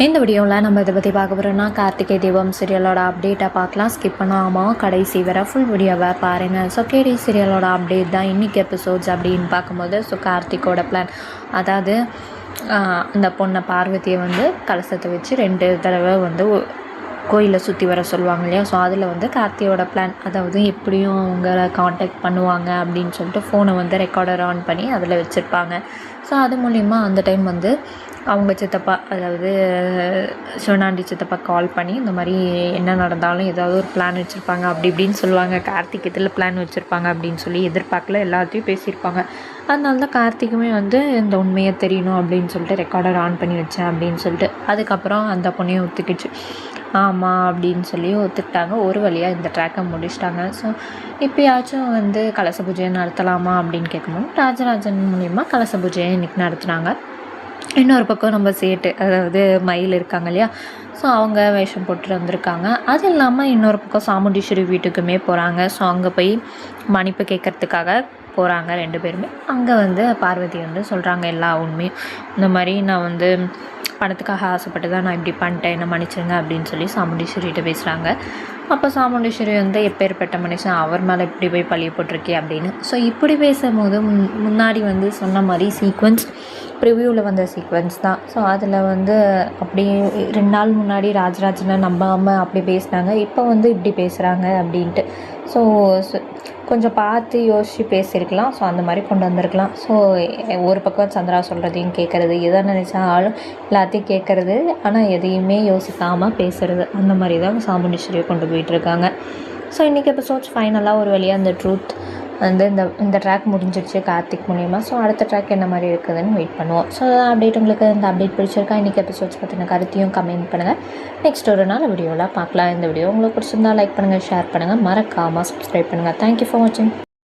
இந்த வீடியோவில் நம்ம இதை பற்றி பார்க்க போகிறோம்னா கார்த்திகை தீபம் சீரியலோட அப்டேட்டை பார்க்கலாம். ஸ்கிப் பண்ணாமல் கடைசி வர ஃபுல் வீடியோவை பாருங்கள். ஸோ கேடி சீரியலோட அப்டேட் தான் இன்றைக்கி எபிசோட்ஸ் அப்படின்னு பார்க்கும்போது கார்த்திகோட பிளான், அதாவது அந்த பொண்ணை பார்வதியை கலசத்தை வச்சு 2 தடவை கோயிலை சுற்றி வர சொல்லுவாங்க இல்லையா. ஸோ அதில் கார்த்தியோட பிளான், அதாவது எப்படியும் அவங்கள காண்டாக்ட் பண்ணுவாங்க அப்படின்னு சொல்லிட்டு ஃபோனை ரெக்கார்டர் ஆன் பண்ணி அதில் வச்சுருப்பாங்க. ஸோ அது மூலிமா அந்த டைம் அவங்க சித்தப்பா, அதாவது சிவனாண்டி சித்தப்பா கால் பண்ணி இந்த மாதிரி என்ன நடந்தாலும் ஏதாவது ஒரு பிளான் வச்சுருப்பாங்க அப்படி இப்படின்னு சொல்லுவாங்க. கார்த்திக் இதில் பிளான் வச்சுருப்பாங்க அப்படின்னு சொல்லி எதிர்பார்க்கல, எல்லாத்தையும் பேசியிருப்பாங்க. அதனால தான் கார்த்திக்குமே இந்த உண்மையை தெரியணும் அப்படின்னு சொல்லிட்டு ரெக்கார்டர் ஆன் பண்ணி வச்சேன் அப்படின்னு சொல்லிட்டு. அதுக்கப்புறம் அந்த பொண்ணையும் ஒத்துக்கிச்சு, ஆமாம் அப்படின்னு சொல்லி ஒத்துக்கிட்டாங்க. ஒரு வழியாக இந்த ட்ராக்கை முடிச்சிட்டாங்க. ஸோ இப்போயாச்சும் கலச பூஜையை நடத்தலாமா அப்படின்னு கேட்கும்போது ராஜராஜன் மூலிமா கலச பூஜையை இன்றைக்கி நடத்துனாங்க. இன்னொரு பக்கம் நம்ம சேட்டு, அதாவது மயில் இருக்காங்க இல்லையா, ஸோ அவங்க வேஷம் போட்டு வந்திருக்காங்க. அது இல்லாமல் இன்னொரு பக்கம் சாமுண்டீஸ்வரி வீட்டுக்குமே போகிறாங்க. ஸோ அங்கே போய் மன்னிப்பு கேட்குறதுக்காக போகிறாங்க 2 பேருமே. அங்கே பார்வதி சொல்கிறாங்க எல்லா உண்மையும், இந்த மாதிரி நான் பணத்துக்காக ஆசைப்பட்டு தான் நான் இப்படி பண்ணிட்டேன், என்ன மன்னிச்சிருங்க அப்படின்னு சொல்லி சாமுண்டீஸ்வரிகிட்ட பேசுகிறாங்க. அப்போ சாமுண்டீஸ்வரி எப்பேற்பட்ட மனுஷன், அவர் மேலே இப்படி போய் பழிய போட்டிருக்கே அப்படின்னு. ஸோ இப்படி பேசும்போது முன்னாடி சொன்ன மாதிரி சீக்வன்ஸ் ப்ரிவியூவில் வந்த சீக்வன்ஸ் தான். ஸோ அதில் அப்படியே 2 நாள் முன்னாடி ராஜராஜனை நம்பாமல் அப்படி பேசினாங்க, இப்போ இப்படி பேசுகிறாங்க அப்படின்ட்டு. ஸோ கொஞ்சம் பார்த்து யோசித்து பேசியிருக்கலாம். ஸோ அந்த மாதிரி கொண்டு வந்திருக்கலாம். ஸோ ஒரு பக்கம் சந்திரா சொல்கிறதையும் கேட்குறது, எதை நினச்சாலும் எல்லாத்தையும் கேட்குறது, ஆனால் எதையுமே யோசிக்காமல் பேசுகிறது, அந்த மாதிரி தான் சாமுண்டீஸ்வரியை கொண்டு போயிட்டுருக்காங்க. ஸோ இன்றைக்கி எபிசோட்ஸ் ஃபைனலாக ஒரு வழியாக அந்த ட்ரூத் இந்த ட்ராக் முடிஞ்சிடுச்சு கார்த்திக் மூலிமா. ஸோ அடுத்த ட்ராக் என்ன மாதிரி இருக்குதுன்னு வெயிட் பண்ணுவோம். ஸோ அப்டேட் உங்களுக்கு இந்த அப்டேட் பிடிச்சிருக்கா, இன்றைக்கி எபிசோட்ஸ் பற்றின கருத்தையும் கமெண்ட் பண்ணுங்கள். நெக்ஸ்ட் ஒரு நாள் வீடியோவில் பார்க்கலாம். இந்த வீடியோ உங்களுக்கு பிடிச்சிருந்தா லைக் பண்ணுங்கள், ஷேர் பண்ணுங்கள், மறக்காமல் சப்ஸ்கிரைப் பண்ணுங்கள். தேங்க்யூ ஃபார் வாட்சிங்.